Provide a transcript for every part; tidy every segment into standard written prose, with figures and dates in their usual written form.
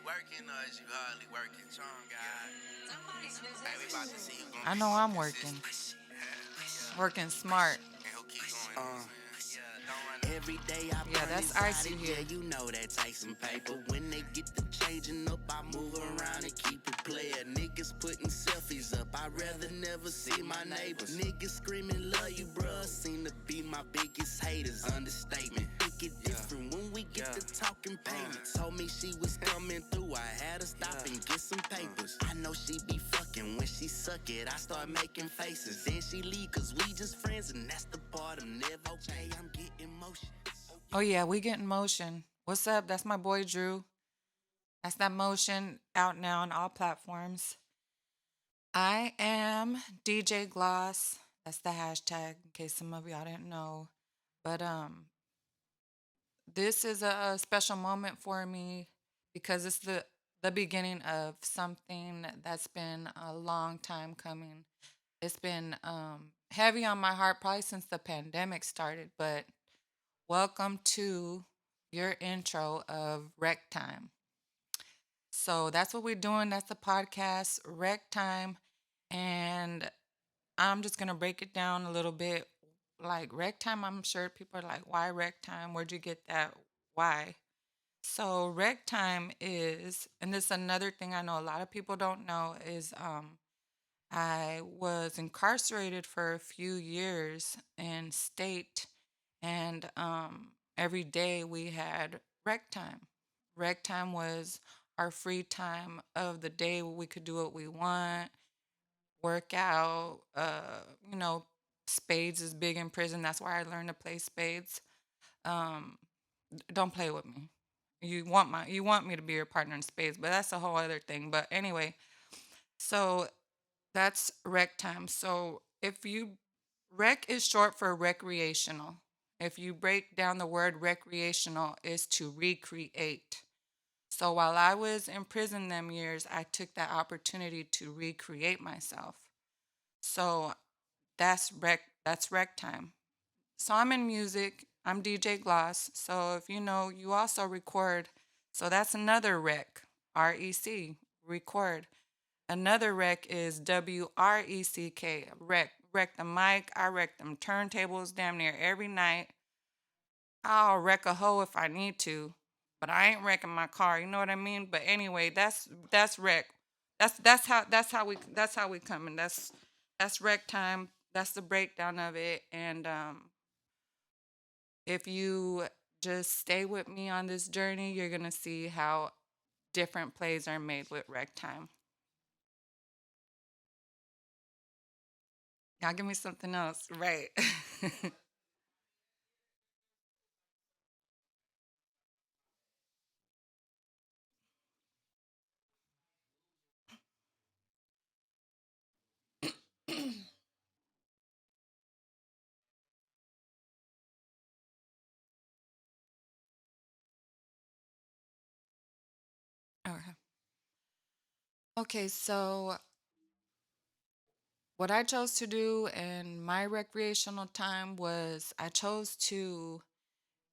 working or is you hardly working? Strong guy. Hey, we about to see who gonna I be know more I'm working. consistent. Working smart. And who keep going. Yeah, don't run. Every day I Yeah, burn that's inside icy it, yeah, here. you know that takes some paper. When they get to changing up, I move around and keep it player. Niggas putting selfies up, I'd rather never see my neighbors. Niggas screaming, love you, bruh, seem to be my biggest haters. Understatement. Think it different when we get to talking payments. Told me she was coming through, I had to stop and get some papers. I know she be fucking when she suck it, I start making faces. Then she leave cause we just friends and that's the part I'm never okay. I'm getting motion. Oh yeah, we getting motion. What's up? That's my boy Drew. That's that motion out now on all platforms. I am DJ Gloss. That's the hashtag in case some of y'all didn't know. But this is a special moment for me because it's the beginning of something that's been a long time coming. It's been heavy on my heart probably since the pandemic started, but welcome to your intro of Rec Time. So that's what we're doing. That's the podcast, Rec Time. And I'm just going to break it down a little bit. Like Rec Time, I'm sure people are like, why Rec Time? Where'd you get that? Why? So Rec Time is, and this is another thing I know a lot of people don't know, is I was incarcerated for a few years in state, and every day we had rec time. Rec time was our free time of the day where we could do what we want, work out. Spades is big in prison. That's why I learned to play spades. Um, don't play with me. You want me to be your partner in spades, but that's a whole other thing. But anyway, so that's rec time. So if you rec is short for recreational. If you break down the word recreational is to recreate. So while I was in prison them years, I took that opportunity to recreate myself. So that's rec time. So I'm in music. I'm DJ Gloss. So if you know, you also record. So that's another rec. REC, record. Another rec is WRECK, rec. Wreck the mic. I wreck them turntables damn near every night. I'll wreck a hoe if I need to, but I ain't wrecking my car. You know what I mean? But anyway, that's wreck. That's how we coming. That's wreck time. That's the breakdown of it. And if you just stay with me on this journey, you're gonna see how different plays are made with wreck time. Y'all give me something else, right? Okay. Okay, so what I chose to do in my recreational time was I chose to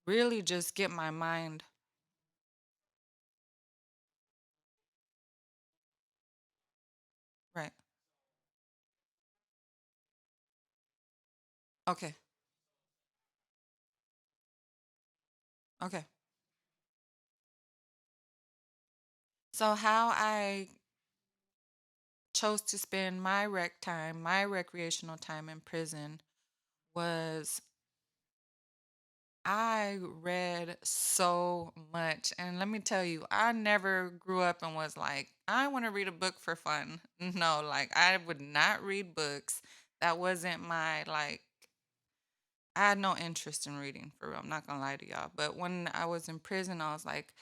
really just get my mind right. Okay. Okay. So how I chose to spend my rec time, my recreational time in prison was I read so much. And let me tell you, I never grew up and was like, I want to read a book for fun. No, like I would not read books. That wasn't my like I had no interest in reading for real. I'm not gonna lie to y'all. But when I was in prison, I was like,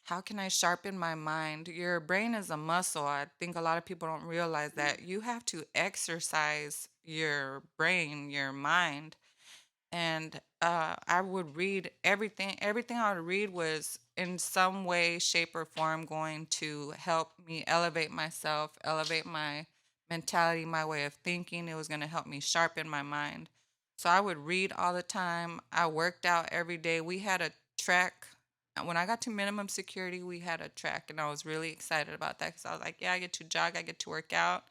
how can I sharpen my mind? Your brain is a muscle. I think a lot of people don't realize that you have to exercise your brain, your mind. And I would read everything. Everything I would read was in some way, shape, or form going to help me elevate myself, elevate my mentality, my way of thinking. It was going to help me sharpen my mind. So I would read all the time. I worked out every day. We had a track. When I got to minimum security, we had a track, and I was really excited about that because I was like, yeah, I get to jog, I get to work out.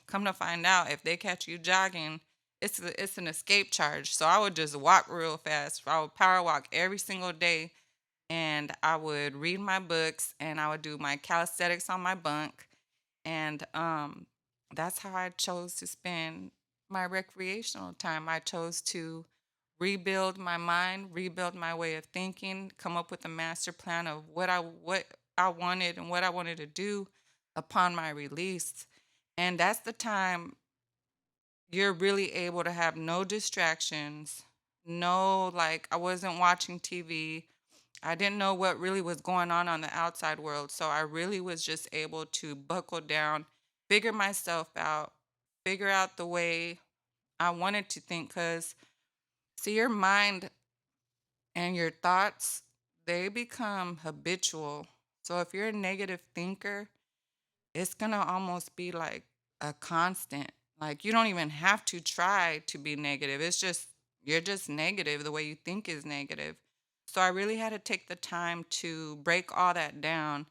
Come to find out, if they catch you jogging, it's an escape charge. So I would just walk real fast. I would power walk every single day, and I would read my books, and I would do my calisthenics on my bunk, and that's how I chose to spend my recreational time. I chose to rebuild my mind, rebuild my way of thinking, come up with a master plan of what I wanted and what I wanted to do upon my release. And that's the time you're really able to have no distractions. No, like I wasn't watching TV. I didn't know what really was going on the outside world. So I really was just able to buckle down, figure myself out, figure out the way I wanted to think. Because, see, your mind and your thoughts, they become habitual. So if you're a negative thinker, it's going to almost be like a constant. Like you don't even have to try to be negative. It's just, you're just negative. The way you think is negative. So I really had to take the time to break all that down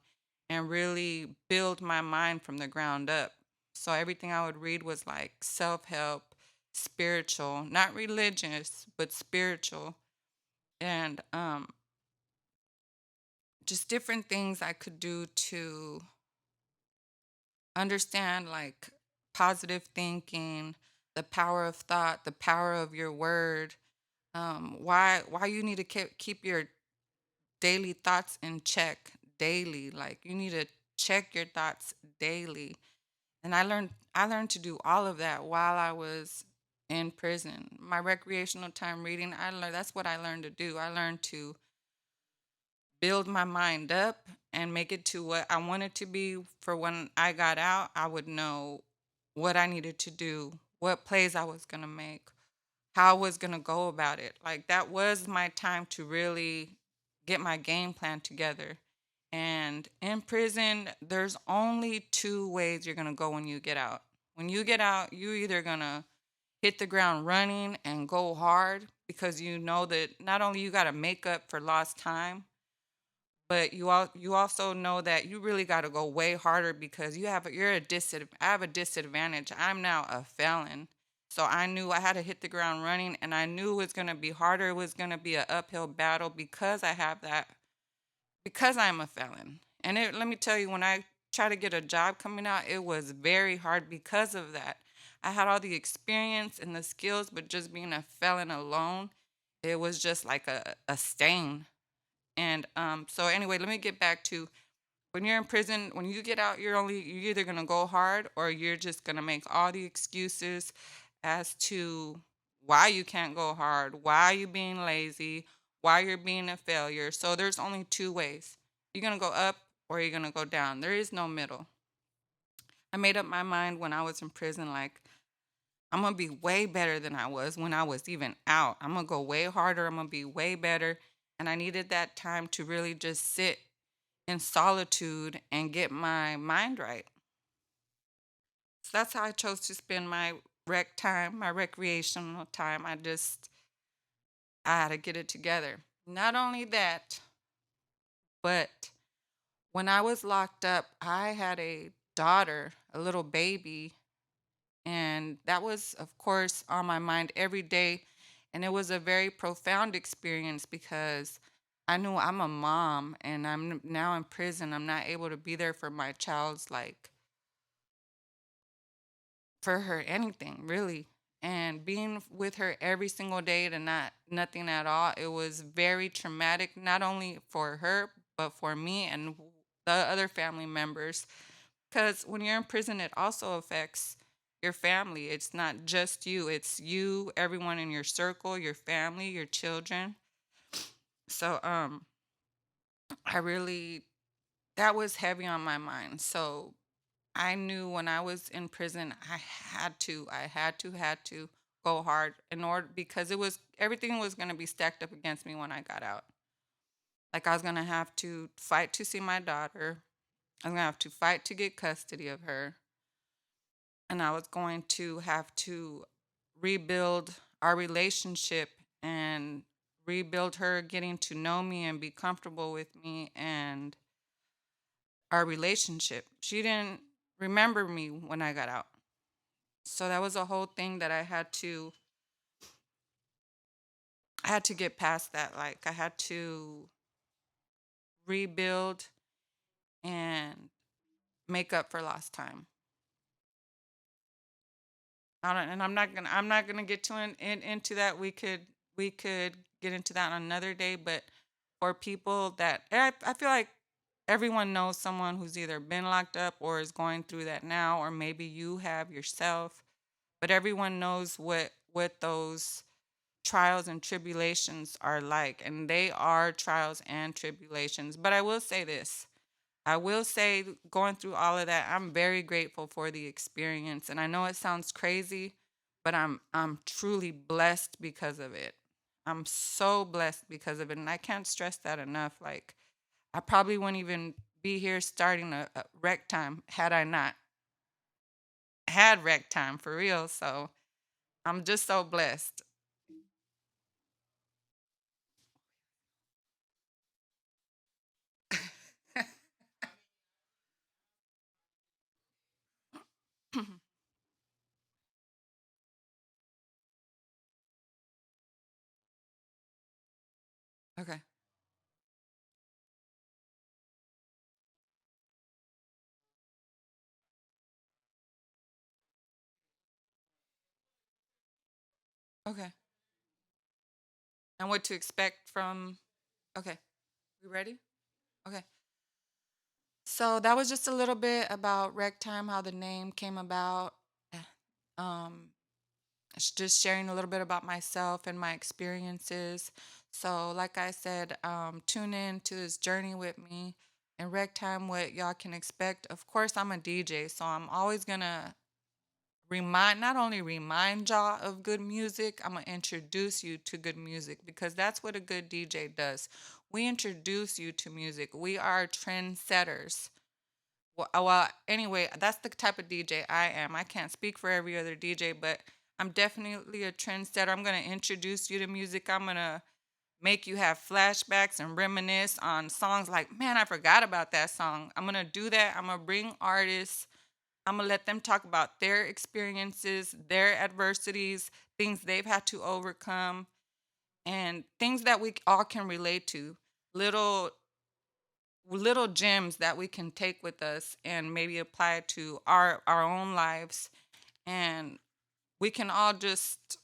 and really build my mind from the ground up. So everything I would read was like self help, spiritual, not religious, but spiritual. And just different things I could do to understand like positive thinking, the power of thought, the power of your word, why you need to keep your daily thoughts in check daily. Like you need to check your thoughts daily. And I learned to do all of that while I was in prison. My recreational time reading, I learned that's what I learned to do. I learned to build my mind up and make it to what I wanted to be for when I got out. I would know what I needed to do, what plays I was going to make, how I was going to go about it. Like that was my time to really get my game plan together. And in prison, there's only two ways you're going to go when you get out. When you get out, you're either going to hit the ground running and go hard because you know that not only you got to make up for lost time, but you also know that you really got to go way harder because I have a disadvantage. I'm now a felon. So I knew I had to hit the ground running, and I knew it was going to be harder. It was going to be an uphill battle because I have that, because I'm a felon. And let me tell you, when I try to get a job coming out, it was very hard because of that. I had all the experience and the skills, but just being a felon alone, it was just like a stain. And so anyway, let me get back to when you're in prison, when you get out, you're either gonna go hard or you're just gonna make all the excuses as to why you can't go hard, why you being lazy, why you're being a failure. So there's only two ways. You're gonna go up or you're gonna go down. There is no middle. I made up my mind when I was in prison, like I'm gonna be way better than I was when I was even out. I'm gonna go way harder. I'm gonna be way better. And I needed that time to really just sit in solitude and get my mind right. So that's how I chose to spend my rec time, my recreational time. I had to get it together. Not only that, but when I was locked up, I had a daughter, a little baby, and that was, of course, on my mind every day. And it was a very profound experience because I knew I'm a mom and I'm now in prison. I'm not able to be there for my child's, like, for her anything really. And being with her every single day to nothing at all, it was very traumatic, not only for her, but for me and the other family members. Because when you're in prison, it also affects your family. It's not just you, it's you, everyone in your circle, your family, your children. So I really, that was heavy on my mind. So I knew when I was in prison, I had to go hard in order, because it was everything was going to be stacked up against me when I got out. Like I was going to have to fight to see my daughter. I was going to have to fight to get custody of her. And I was going to have to rebuild our relationship and rebuild her getting to know me and be comfortable with me and our relationship. She didn't remember me when I got out. So that was a whole thing that I had to get past that. Like I had to rebuild and make up for lost time. I don't, and I'm not gonna get into that. We could get into that on another day. But for people that I feel like everyone knows someone who's either been locked up or is going through that now, or maybe you have yourself. But everyone knows what those trials and tribulations are like, and they are trials and tribulations. But I will say this. I will say, going through all of that, I'm very grateful for the experience. And I know it sounds crazy, but I'm truly blessed because of it. I'm so blessed because of it. And I can't stress that enough. Like, I probably wouldn't even be here starting a rec time had I not had rec time for real. So I'm just so blessed. Okay. Okay. And what to expect from. Okay. We ready? Okay. So that was just a little bit about rec time, how the name came about. eh, Um, just sharing a little bit about myself and my experiences. So, like I said, tune in to this journey with me. And rec time, what y'all can expect. Of course, I'm a DJ, so I'm always gonna not only remind y'all of good music, I'm gonna introduce you to good music because that's what a good DJ does. We introduce you to music. We are trendsetters. Well, anyway, that's the type of DJ I am. I can't speak for every other DJ, but I'm definitely a trendsetter. I'm going to introduce you to music. I'm going to make you have flashbacks and reminisce on songs like, man, I forgot about that song. I'm going to do that. I'm going to bring artists. I'm going to let them talk about their experiences, their adversities, things they've had to overcome, and things that we all can relate to. Little little gems that we can take with us and maybe apply it to our own lives, and we can all just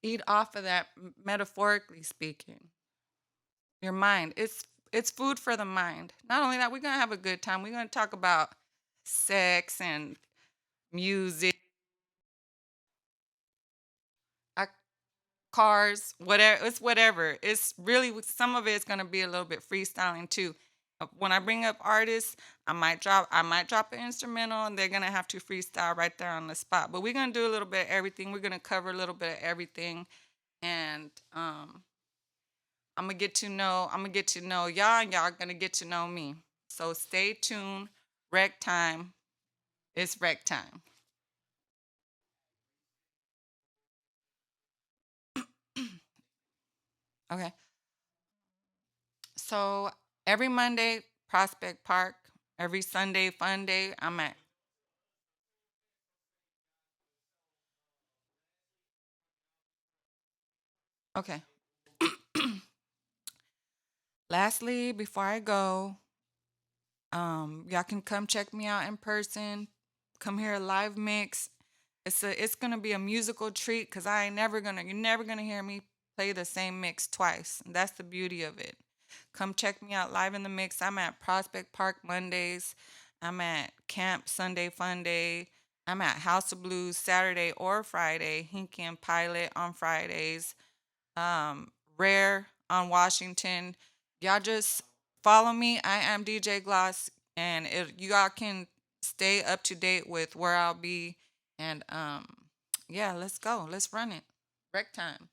eat off of that, metaphorically speaking. Your mind, it's food for the mind. Not only that, we're going to have a good time. We're going to talk about sex and music, uh, cars, whatever. It's whatever. It's really, some of it's gonna be a little bit freestyling too. When I bring up artists, I might drop an instrumental, and they're gonna have to freestyle right there on the spot. But we're gonna do a little bit of everything. We're gonna cover a little bit of everything, and I'm gonna get to know y'all, and y'all gonna get to know me. So stay tuned. Rec time. It's rec time. Okay. So every Monday, Prospect Park. Every Sunday, Fun Day, I'm at. Okay. Lastly, before I go, y'all can come check me out in person. Come hear a live mix. It's gonna be a musical treat because you're never gonna hear me play the same mix twice. And that's the beauty of it. Come check me out live in the mix. I'm at Prospect Park Mondays. I'm at Camp Sunday Fun Day. I'm at House of Blues Saturday or Friday. Hinky and Pilot on Fridays. Rare on Washington. Y'all just follow me. I am DJ Gloss, and you all can stay up to date with where I'll be. And yeah, let's go. Let's run it. Rec time.